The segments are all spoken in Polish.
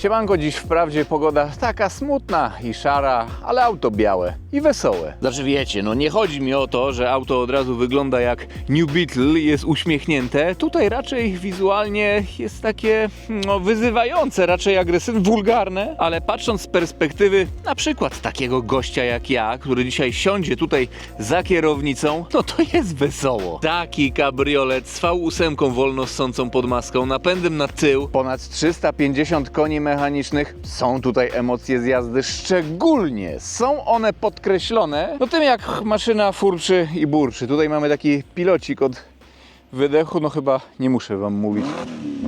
Siemanko, dziś wprawdzie pogoda taka smutna i szara, ale auto białe i wesołe. Znaczy wiecie, no nie chodzi mi o to, że auto od razu wygląda jak New Beetle i jest uśmiechnięte. Tutaj raczej wizualnie jest takie, no wyzywające, raczej agresywne, wulgarne, ale patrząc z perspektywy na przykład takiego gościa jak ja, który dzisiaj siądzie tutaj za kierownicą, no to jest wesoło. Taki kabriolet z V8 wolno ssącą pod maską, napędem na tył, ponad 350 koni mechanicznych. Są tutaj emocje z jazdy, szczególnie są one podkreślone no tym, jak maszyna furczy i burczy. Tutaj mamy taki pilocik od wydechu, no chyba nie muszę wam mówić,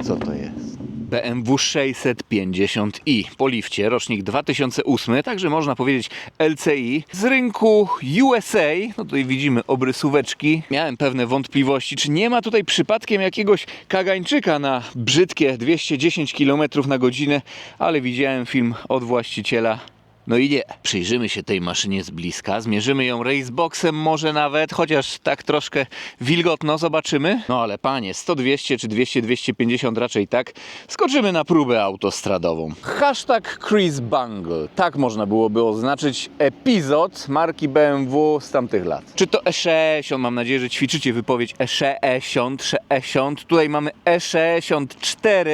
co to jest. BMW 650i po lifcie, rocznik 2008, także można powiedzieć LCI. Z rynku USA, no tutaj widzimy obrysóweczki. Miałem pewne wątpliwości, czy nie ma tutaj przypadkiem jakiegoś kagańczyka na brzydkie 210 km na godzinę, ale widziałem film od właściciela. No i nie, przyjrzymy się tej maszynie z bliska, zmierzymy ją raceboxem może nawet, chociaż tak troszkę wilgotno, zobaczymy. No ale panie, 100-200 czy 200-250 raczej tak, skoczymy na próbę autostradową. Hashtag Chris Bangle, tak można byłoby oznaczyć epizod marki BMW z tamtych lat. Czy to E60, mam nadzieję, że ćwiczycie wypowiedź E60, tutaj mamy E64,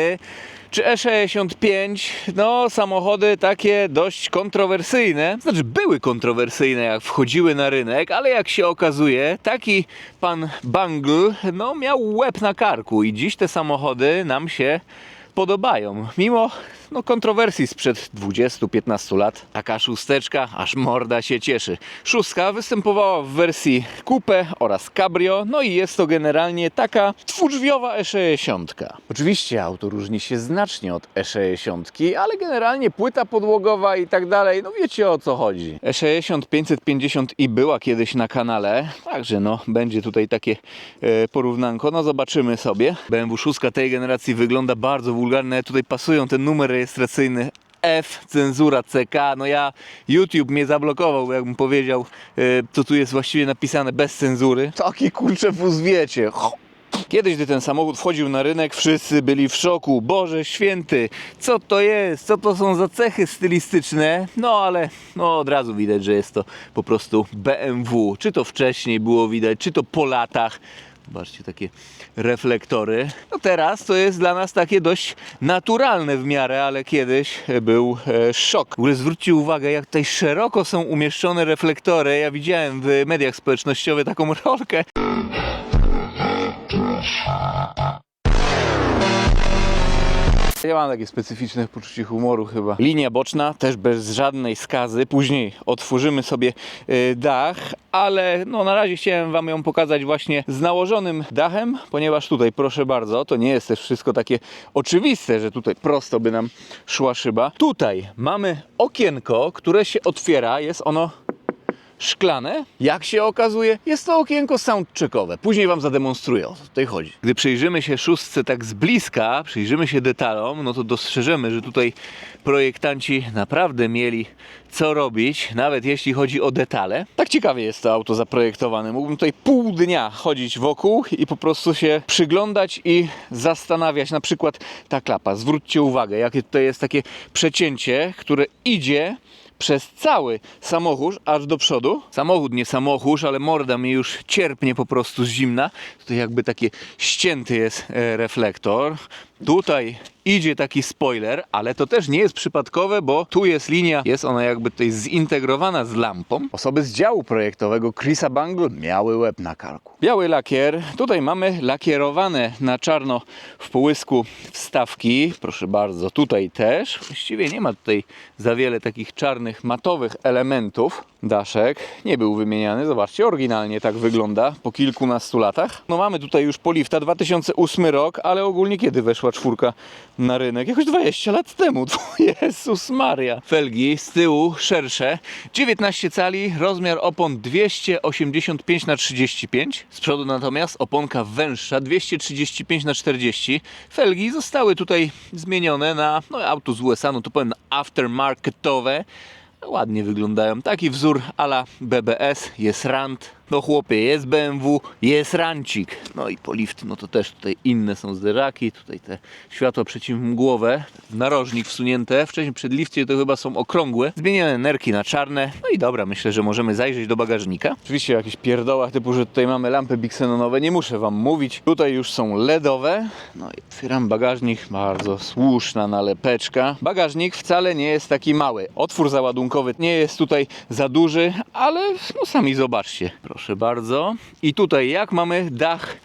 czy E65, no samochody takie dość kontrowersyjne, znaczy były kontrowersyjne jak wchodziły na rynek, ale jak się okazuje, taki pan Bangle, no miał łeb na karku i dziś te samochody nam się podobają, mimo kontrowersji sprzed 20-15 lat. Taka szósteczka, aż morda się cieszy. Szóstka występowała w wersji coupe oraz cabrio, no i jest to generalnie taka dwudrzwiowa E60. Oczywiście auto różni się znacznie od E60, ale generalnie płyta podłogowa i tak dalej, no wiecie o co chodzi. E60 550i była kiedyś na kanale, także no będzie tutaj takie porównanko, no zobaczymy sobie. BMW 6 tej generacji wygląda bardzo wulgarnie, tutaj pasują ten numer rejestracyjny F, cenzura CK, no YouTube mnie zablokował, jakbym powiedział, co tu jest właściwie napisane bez cenzury. Taki kurczę wóz, wiecie. Kiedyś, gdy ten samochód wchodził na rynek, wszyscy byli w szoku. Boże święty, co to jest? Co to są za cechy stylistyczne? No ale od razu widać, że jest to po prostu BMW. Czy to wcześniej było widać, czy to po latach. Zobaczcie, takie reflektory. No teraz to jest dla nas takie dość naturalne w miarę, ale kiedyś był szok. W ogóle zwróćcie uwagę, jak tutaj szeroko są umieszczone reflektory. Ja widziałem w mediach społecznościowych taką rolkę. Ja mam takie specyficzne poczucie humoru chyba. Linia boczna też bez żadnej skazy. Później otworzymy sobie dach, ale na razie chciałem wam ją pokazać właśnie z nałożonym dachem, ponieważ tutaj, proszę bardzo, to nie jest też wszystko takie oczywiste, że tutaj prosto by nam szła szyba. Tutaj mamy okienko, które się otwiera, jest ono szklane. Jak się okazuje, jest to okienko soundcheckowe. Później wam zademonstruję, o co tutaj chodzi. Gdy przyjrzymy się szóstce tak z bliska, przyjrzymy się detalom, no to dostrzeżemy, że tutaj projektanci naprawdę mieli co robić, nawet jeśli chodzi o detale. Tak ciekawie jest to auto zaprojektowane. Mógłbym tutaj pół dnia chodzić wokół i po prostu się przyglądać i zastanawiać. Na przykład ta klapa. Zwróćcie uwagę, jakie tutaj jest takie przecięcie, które idzie przez cały samochód aż do przodu. Samochód nie samochód, ale morda mi już cierpnie po prostu z zimna. Tutaj jakby takie ścięty jest reflektor. Tutaj idzie taki spoiler, ale to też nie jest przypadkowe, bo tu jest linia, jest ona jakby tutaj zintegrowana z lampą. Osoby z działu projektowego Chrisa Bangle miały łeb na karku. Biały lakier, tutaj mamy lakierowane na czarno w połysku wstawki, proszę bardzo, tutaj też. Właściwie nie ma tutaj za wiele takich czarnych, matowych elementów. Daszek nie był wymieniany, zobaczcie, oryginalnie tak wygląda po kilkunastu latach. Mamy tutaj już polifta, 2008 rok, ale ogólnie kiedy weszła czwórka na rynek? Jakoś 20 lat temu. Jezus Maria. Felgi z tyłu szersze, 19 cali, rozmiar opon 285×35, z przodu natomiast oponka węższa 235×40. Felgi zostały tutaj zmienione na auto z USA, no to powiem aftermarketowe. Ładnie wyglądają. Taki wzór a la BBS, jest rand. No chłopie, jest BMW, jest rancik. No i polift, no to też tutaj inne są zderzaki, tutaj te światła przeciwmgłowe, narożnik wsunięte. Wcześniej przed lifcie to chyba są okrągłe. Zmienione nerki na czarne. No i dobra, myślę, że możemy zajrzeć do bagażnika. Oczywiście o jakichś pierdołach typu, że tutaj mamy lampy biksenonowe, nie muszę wam mówić. Tutaj już są LEDowe. No i otwieram bagażnik, bardzo słuszna nalepeczka. Bagażnik wcale nie jest taki mały. Otwór załadunkowy nie jest tutaj za duży, ale no sami zobaczcie. Proszę bardzo. I tutaj jak mamy dach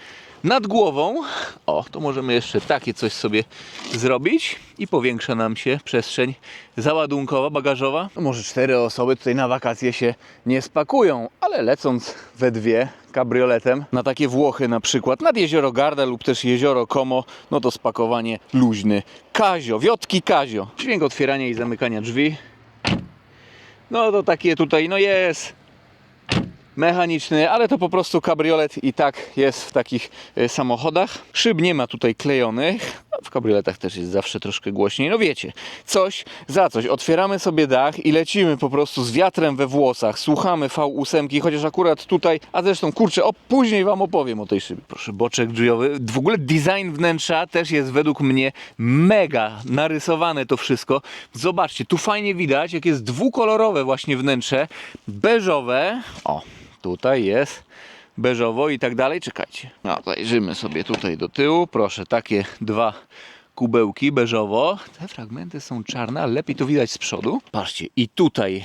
nad głową, o, to możemy jeszcze takie coś sobie zrobić i powiększa nam się przestrzeń załadunkowa, bagażowa. No może 4 osoby tutaj na wakacje się nie spakują, ale lecąc we dwie kabrioletem na takie Włochy na przykład, nad jezioro Garda lub też jezioro Como, no to spakowanie luźny. Kazio, wiotki Kazio. Dźwięk otwierania i zamykania drzwi. No to takie tutaj, no jest mechaniczny, ale to po prostu kabriolet i tak jest w takich samochodach. Szyb nie ma tutaj klejonych. W kabrioletach też jest zawsze troszkę głośniej. No wiecie, coś za coś. Otwieramy sobie dach i lecimy po prostu z wiatrem we włosach. Słuchamy V8, chociaż akurat tutaj, a zresztą kurczę, później wam opowiem o tej szybie. Proszę, boczek drzwiowy. W ogóle design wnętrza też jest według mnie mega narysowane to wszystko. Zobaczcie, tu fajnie widać, jak jest dwukolorowe właśnie wnętrze. Beżowe. O, tutaj jest beżowo i tak dalej. Czekajcie. No, zajrzymy sobie tutaj do tyłu. Proszę, takie dwa kubełki beżowo. Te fragmenty są czarne, ale lepiej to widać z przodu. Patrzcie, i tutaj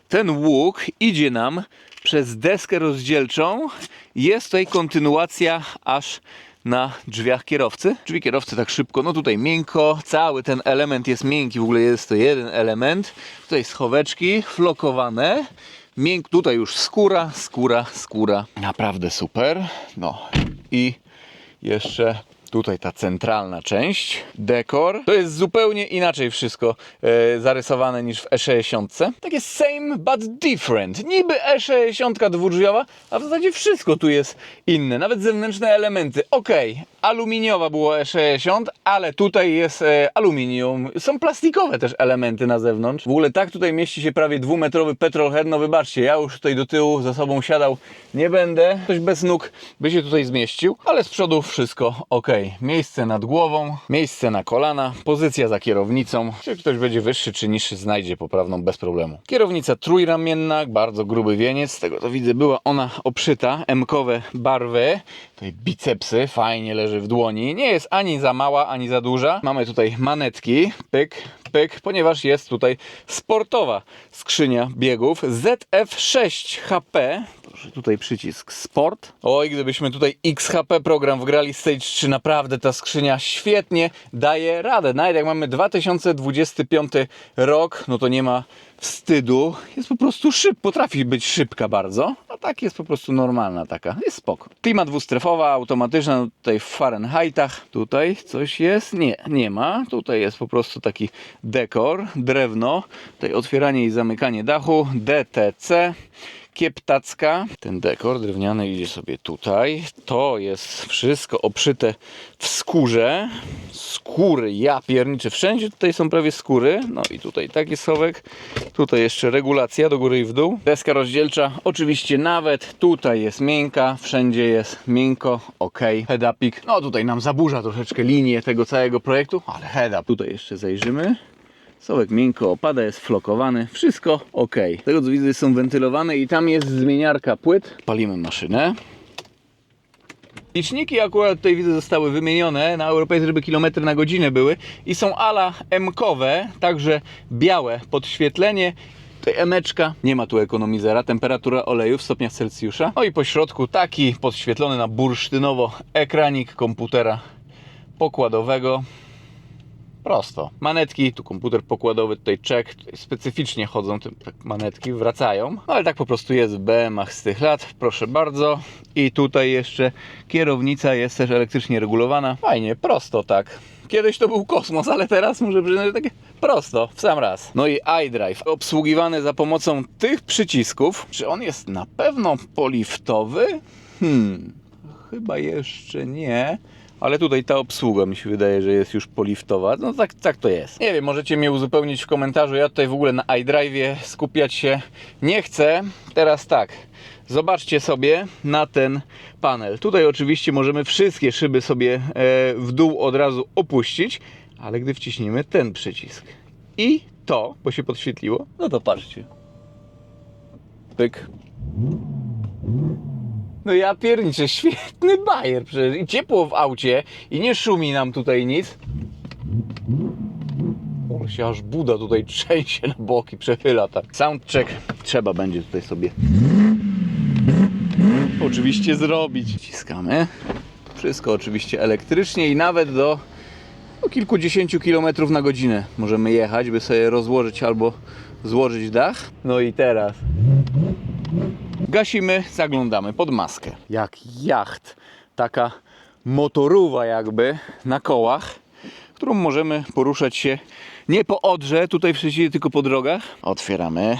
ten łuk idzie nam przez deskę rozdzielczą. Jest tutaj kontynuacja aż na drzwiach kierowcy. Drzwi kierowcy tak szybko, no tutaj miękko, cały ten element jest miękki, w ogóle jest to jeden element. Tutaj schoweczki flokowane. Tutaj już skóra. Naprawdę super. No i jeszcze tutaj ta centralna część, dekor. To jest zupełnie inaczej wszystko zarysowane niż w E60. Takie same but different. Niby E60 dwudrzwiowa, a w zasadzie wszystko tu jest inne. Nawet zewnętrzne elementy. Okej, aluminiowa było E60, ale tutaj jest aluminium. Są plastikowe też elementy na zewnątrz. W ogóle tak tutaj mieści się prawie 2-metrowy petrolhead. No wybaczcie, ja już tutaj do tyłu za sobą siadał nie będę. Ktoś bez nóg by się tutaj zmieścił, ale z przodu wszystko ok. Miejsce nad głową, miejsce na kolana, pozycja za kierownicą. Czy ktoś będzie wyższy czy niższy, znajdzie poprawną bez problemu. Kierownica trójramienna, bardzo gruby wieniec. Z tego co widzę, była ona obszyta, M-kowe barwy. Tutaj bicepsy, fajnie leży w dłoni. Nie jest ani za mała, ani za duża. Mamy tutaj manetki, pyk, pyk, ponieważ jest tutaj sportowa skrzynia biegów ZF6 HP. Proszę, tutaj przycisk Sport. Oj, gdybyśmy tutaj XHP program wgrali Stage 3, naprawdę ta skrzynia świetnie daje radę. Nawet jak mamy 2025 rok, no to nie ma wstydu. Jest po prostu potrafi być szybka bardzo, a tak jest po prostu normalna taka. Jest spoko. Klima dwustrefowa, automatyczna, no tutaj w Fahrenheitach. Tutaj coś jest? Nie ma. Tutaj jest po prostu taki dekor, drewno. Tutaj otwieranie i zamykanie dachu, DTC. Kieptacka. Ten dekor drewniany idzie sobie tutaj. To jest wszystko obszyte w skórze. Skóry, ja pierniczę. Wszędzie tutaj są prawie skóry. No i tutaj taki schowek. Tutaj jeszcze regulacja do góry i w dół. Deska rozdzielcza. Oczywiście nawet tutaj jest miękka. Wszędzie jest miękko. Ok. Head-upik. No tutaj nam zaburza troszeczkę linię tego całego projektu, ale head-up. Tutaj jeszcze zajrzymy. Sołek miękko opada, jest flokowany, wszystko ok. Z tego co widzę, są wentylowane i tam jest zmieniarka płyt. Palimy maszynę. Liczniki akurat tutaj widzę zostały wymienione na europejskie, żeby kilometry na godzinę były i są ala M-kowe, także białe podświetlenie. Tutaj emeczka, nie ma tu ekonomizera, temperatura oleju w stopniach Celsjusza. No i po środku taki podświetlony na bursztynowo ekranik komputera pokładowego. Prosto. Manetki, tu komputer pokładowy, tutaj czek, tutaj specyficznie chodzą te manetki, wracają. No ale tak po prostu jest w BM-ach z tych lat, proszę bardzo. I tutaj jeszcze kierownica jest też elektrycznie regulowana. Fajnie, prosto tak. Kiedyś to był kosmos, ale teraz muszę przyznać, że takie prosto, w sam raz. No i iDrive, obsługiwany za pomocą tych przycisków. Czy on jest na pewno poliftowy? Chyba jeszcze nie. Ale tutaj ta obsługa mi się wydaje, że jest już poliftowa. No tak to jest. Nie wiem, możecie mnie uzupełnić w komentarzu. Ja tutaj w ogóle na iDrive'ie skupiać się nie chcę. Teraz tak. Zobaczcie sobie na ten panel. Tutaj oczywiście możemy wszystkie szyby sobie w dół od razu opuścić, ale gdy wciśniemy ten przycisk i to, bo się podświetliło, no to patrzcie. Pyk. No ja pierniczę, świetny bajer przecież. I ciepło w aucie i nie szumi nam tutaj nic. On się aż Buda tutaj trzęsie na boki, przechyla tak. Soundcheck trzeba będzie tutaj sobie oczywiście zrobić. Wciskamy. Wszystko oczywiście elektrycznie i nawet do kilkudziesięciu kilometrów na godzinę możemy jechać, by sobie rozłożyć albo złożyć dach. No i teraz gasimy, zaglądamy pod maskę. Jak jacht, taka motorowa jakby na kołach, którą możemy poruszać się nie po Odrze, tutaj w Szczecinie, tylko po drogach. Otwieramy.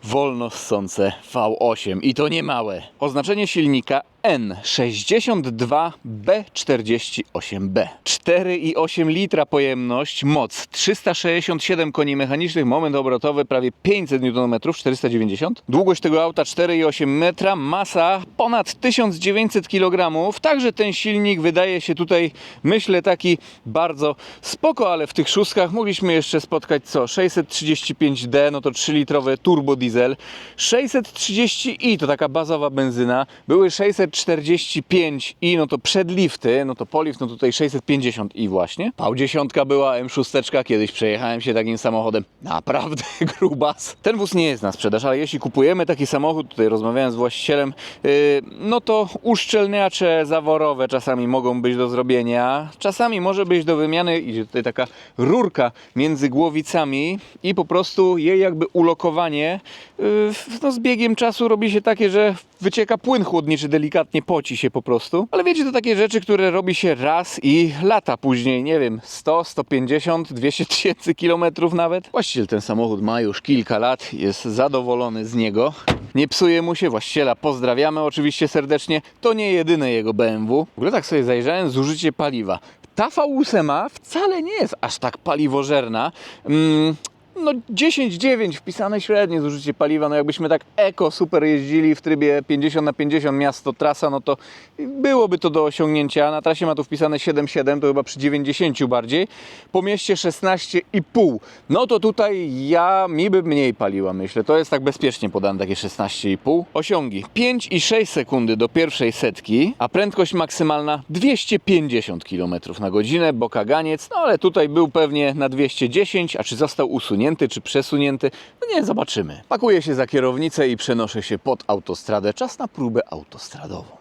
Wolno ssące V8 i to nie małe. Oznaczenie silnika N62B48B. 4,8 litra pojemność, moc 367 koni mechanicznych, moment obrotowy prawie 500 Nm, 490. Długość tego auta 4,8 metra, masa ponad 1900 kg. Także ten silnik wydaje się tutaj, myślę, taki bardzo spoko, ale w tych szóstkach mogliśmy jeszcze spotkać co? 635D, no to 3-litrowy turbo diesel. 630i to taka bazowa benzyna. Były 645i, no to przedlifty, no to polift, no tutaj 650i właśnie. V10 była, M6, kiedyś przejechałem się takim samochodem. Naprawdę grubas. Ten wóz nie jest na sprzedaż, ale jeśli kupujemy taki samochód, tutaj rozmawiałem z właścicielem, no to uszczelniacze zaworowe czasami mogą być do zrobienia. Czasami może być do wymiany, idzie tutaj taka rurka między głowicami i po prostu jej jakby ulokowanie no z biegiem czasu robi się takie, że wycieka płyn chłodniczy, delikatnie poci się po prostu. Ale wiecie, to takie rzeczy, które robi się raz i lata później, nie wiem, 100, 150, 200 tysięcy kilometrów nawet. Właściciel ten samochód ma już kilka lat, jest zadowolony z niego. Nie psuje mu się, właściciela pozdrawiamy oczywiście serdecznie. To nie jedyne jego BMW. W ogóle tak sobie zajrzałem, zużycie paliwa. Ta V8 wcale nie jest aż tak paliwożerna. No 10,9 wpisane średnie zużycie paliwa, no jakbyśmy tak eko super jeździli w trybie 50/50 miasto, trasa, no to byłoby to do osiągnięcia. Na trasie ma tu wpisane 7,7, to chyba przy 90 bardziej. Po mieście 16,5. No to tutaj mi by mniej paliła, myślę. To jest tak bezpiecznie podane, takie 16,5. Osiągi 5,6 sekundy do pierwszej setki, a prędkość maksymalna 250 km na godzinę, bo kaganiec, no ale tutaj był pewnie na 210, a czy został usunięty, czy przesunięty, no nie, zobaczymy. Pakuję się za kierownicę i przenoszę się pod autostradę. Czas na próbę autostradową.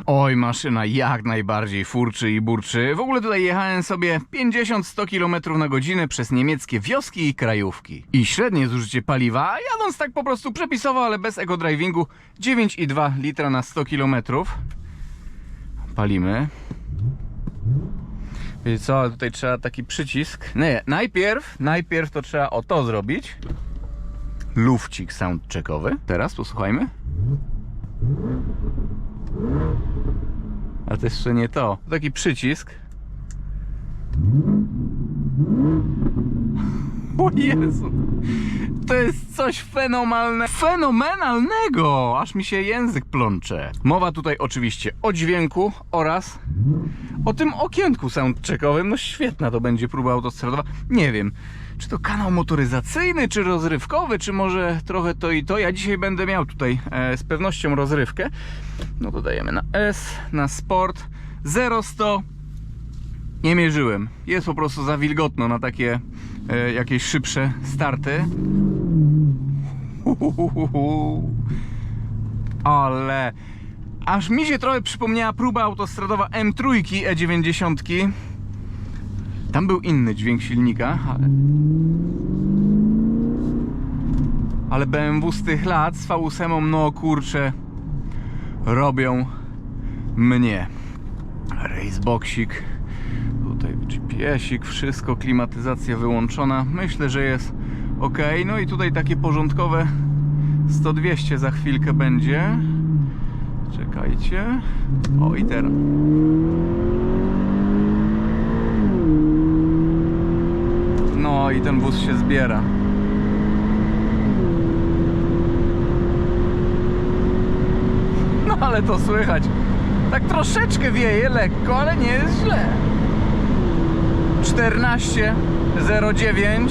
Oj, maszyna jak najbardziej furczy i burczy. W ogóle tutaj jechałem sobie 50-100 km na godzinę przez niemieckie wioski i krajówki. I średnie zużycie paliwa, jadąc tak po prostu przepisowo, ale bez eco-drivingu, 9,2 litra na 100 km. Palimy. Wiecie co, ale tutaj trzeba taki przycisk. Nie, najpierw to trzeba o to zrobić. Lufcik soundcheckowy. Teraz posłuchajmy. Ale to jeszcze nie to. Taki przycisk. O Jezu. To jest coś fenomenalnego. Aż mi się język plącze. Mowa tutaj oczywiście o dźwięku oraz o tym okienku soundcheckowym. No świetna to będzie próba autostradowa. Nie wiem, czy to kanał motoryzacyjny, czy rozrywkowy, czy może trochę to i to. Ja dzisiaj będę miał tutaj z pewnością rozrywkę. No to dajemy na S, na sport. 0-100 nie mierzyłem. Jest po prostu za wilgotno na takie jakieś szybsze starty. Ale aż mi się trochę przypomniała próba autostradowa M3 E90. Tam był inny dźwięk silnika, ale BMW z tych lat z V8, no kurczę, robią mnie. Raceboxik, tutaj GPS-ik, wszystko, klimatyzacja wyłączona. Myślę, że jest ok. No i tutaj takie porządkowe 100-200 za chwilkę będzie. Czekajcie. O, i teraz. No i ten wóz się zbiera. No ale to słychać. Tak troszeczkę wieje, lekko, ale nie jest źle. 14,09.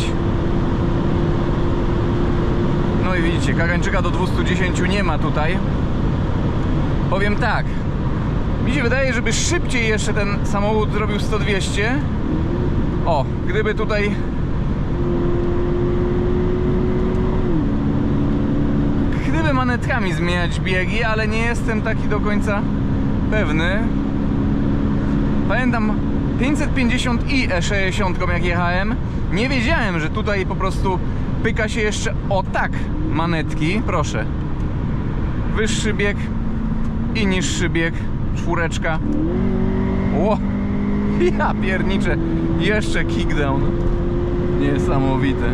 No i widzicie, kagańczyka do 210 nie ma tutaj. Powiem tak, mi się wydaje, żeby szybciej jeszcze ten samochód zrobił 100-200. O, gdyby tutaj manetkami zmieniać biegi, ale nie jestem taki do końca pewny. Pamiętam 550i E60 jak jechałem, nie wiedziałem, że tutaj po prostu pyka się jeszcze o tak manetki. Proszę, wyższy bieg i niższy bieg, czwóreczka. Ło, ja pierniczę, jeszcze kickdown, niesamowite.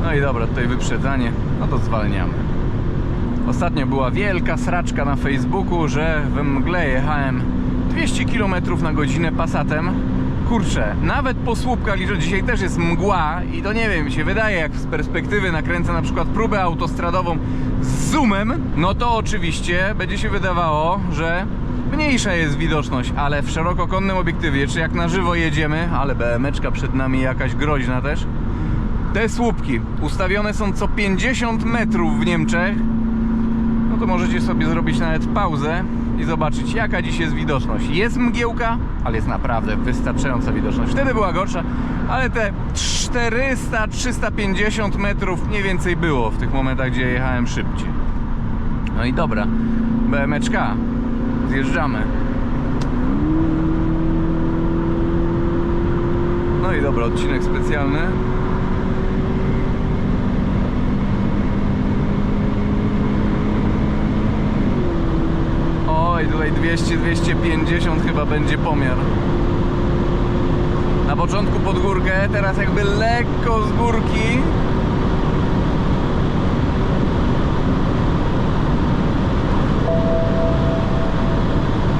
No i dobra, tutaj wyprzedzanie, no to zwalniamy. Ostatnio była wielka sraczka na Facebooku, że we mgle jechałem 200 km na godzinę Passatem. Kurczę, nawet po słupkach liczę, dzisiaj też jest mgła i to nie wiem, mi się wydaje, jak z perspektywy nakręcę na przykład próbę autostradową z zoomem, no to oczywiście będzie się wydawało, że mniejsza jest widoczność, ale w szerokokonnym obiektywie, czy jak na żywo jedziemy, ale BM-eczka przed nami jakaś groźna też. Te słupki ustawione są co 50 metrów w Niemczech. No to możecie sobie zrobić nawet pauzę i zobaczyć, jaka dziś jest widoczność. Jest mgiełka, ale jest naprawdę wystarczająca widoczność. Wtedy była gorsza, ale te 400-350 metrów mniej więcej było w tych momentach, gdzie jechałem szybciej. No i dobra, BM-eczka, zjeżdżamy. No i dobra, odcinek specjalny. I tutaj 200-250 chyba będzie pomiar. Na początku pod górkę, teraz jakby lekko z górki.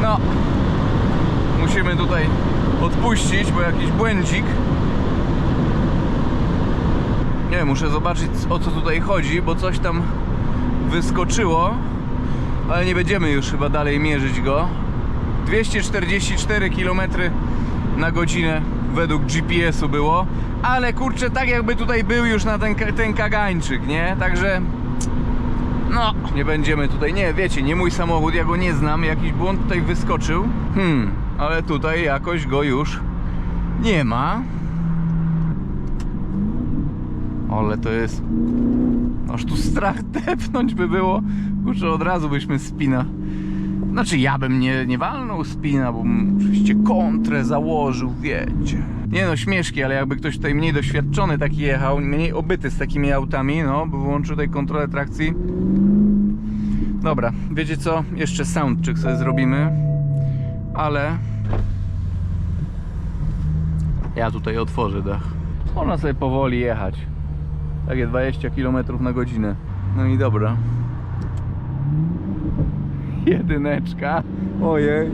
No, musimy tutaj odpuścić, bo jakiś błędzik. Nie, muszę zobaczyć, o co tutaj chodzi, bo coś tam wyskoczyło. Ale nie będziemy już chyba dalej mierzyć go. 244 km na godzinę według GPS-u było. Ale kurczę, tak jakby tutaj był już na ten kagańczyk, nie? Także no, nie będziemy tutaj, nie, wiecie, nie mój samochód, ja go nie znam. Jakiś błąd tutaj wyskoczył. Ale tutaj jakoś go już nie ma. Ale to jest... Aż tu strach tepnąć by było. Kurczę, od razu byśmy spina. Znaczy ja bym nie walnął spina, bo bym oczywiście kontrę założył, wiecie. Nie no, śmieszki, ale jakby ktoś tutaj mniej doświadczony taki jechał, mniej obyty z takimi autami, no, by wyłączył tutaj kontrolę trakcji. Dobra, wiecie co? Jeszcze soundcheck sobie zrobimy. Ale... ja tutaj otworzę dach. Można sobie powoli jechać. Takie 20 km na godzinę. No i dobra. Jedyneczka. Ojej.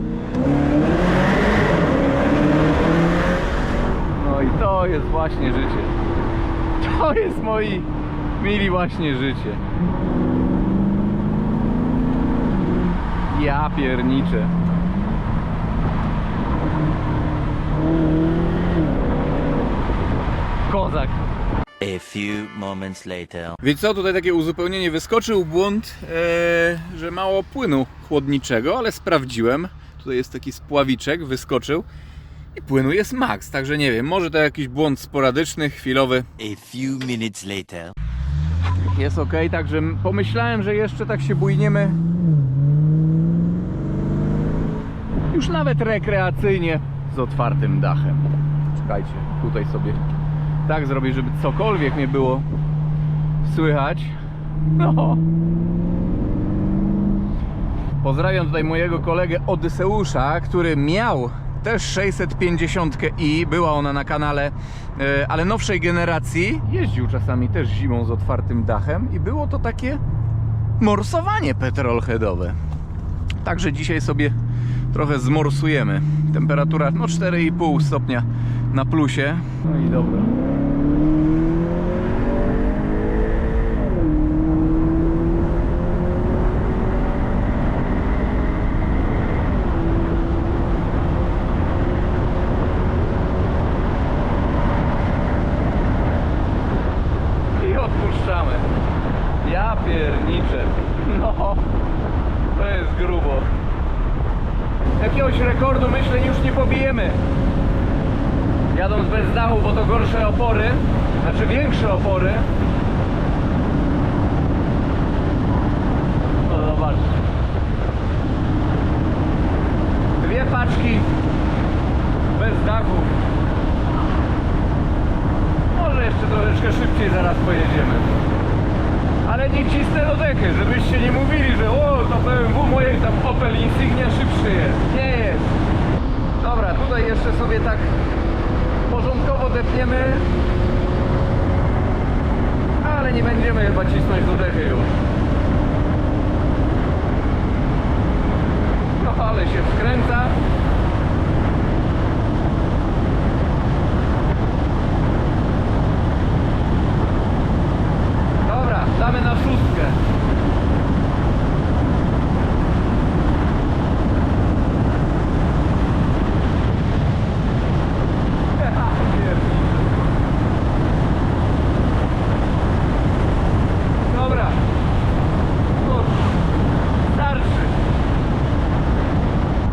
No i to jest właśnie życie. To jest, moi mili, właśnie życie. Ja pierniczę. Kozak. A few moments later. Wiecie co, tutaj takie uzupełnienie, wyskoczył błąd, że mało płynu chłodniczego, ale sprawdziłem. Tutaj jest taki spławiczek, wyskoczył i płynu jest max, także nie wiem, może to jakiś błąd sporadyczny, chwilowy. A few minutes later. Jest ok, także pomyślałem, że jeszcze tak się bójniemy. Już nawet rekreacyjnie z otwartym dachem. Czekajcie, tutaj sobie tak zrobię, żeby cokolwiek nie było słychać. No. Pozdrawiam tutaj mojego kolegę Odyseusza, który miał też 650i, była ona na kanale, ale nowszej generacji. Jeździł czasami też zimą z otwartym dachem i było to takie morsowanie petrolheadowe. Także dzisiaj sobie trochę zmorsujemy. Temperatura no 4,5 stopnia na plusie. No i dobra. I odpuszczamy. Ja pierniczę. No, to jest grubo. Jakiegoś rekordu myślę już nie pobijemy. Jadąc bez dachu, bo to gorsze opory, znaczy większe opory. No zobaczcie. 2 paczki bez dachu. Może jeszcze troszeczkę szybciej zaraz pojedziemy. Ale nie cisnę do dechy, żebyście nie mówili, że o, to BMW moje tam Opel Insignia szybszy jest. Nie jest. Dobra, tutaj jeszcze sobie tak porządkowo depniemy. Ale nie będziemy chyba cisnąć do dechy już. No ale się wkręca. Dobra, damy na 6. Dobra. No, starczy.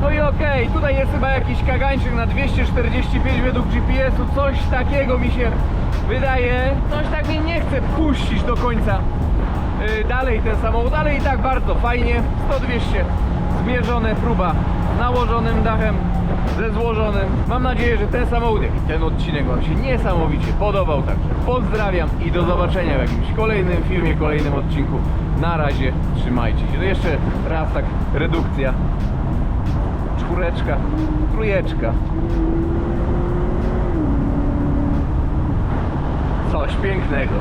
No i okej, tutaj jest chyba jakiś kagańczyk na 245 według GPS-u. Coś takiego mi się wydaje. Coś tak mnie nie chce puścić do końca dalej ten samochód, ale i tak bardzo fajnie. 100-200 zmierzone, próba z nałożonym dachem, ze złożonym. Mam nadzieję, że ten samochód, jak i ten odcinek Wam się niesamowicie podobał. Także pozdrawiam i do zobaczenia w jakimś kolejnym filmie, kolejnym odcinku. Na razie, trzymajcie się. No jeszcze raz tak redukcja. 4, 3. Coś pięknego.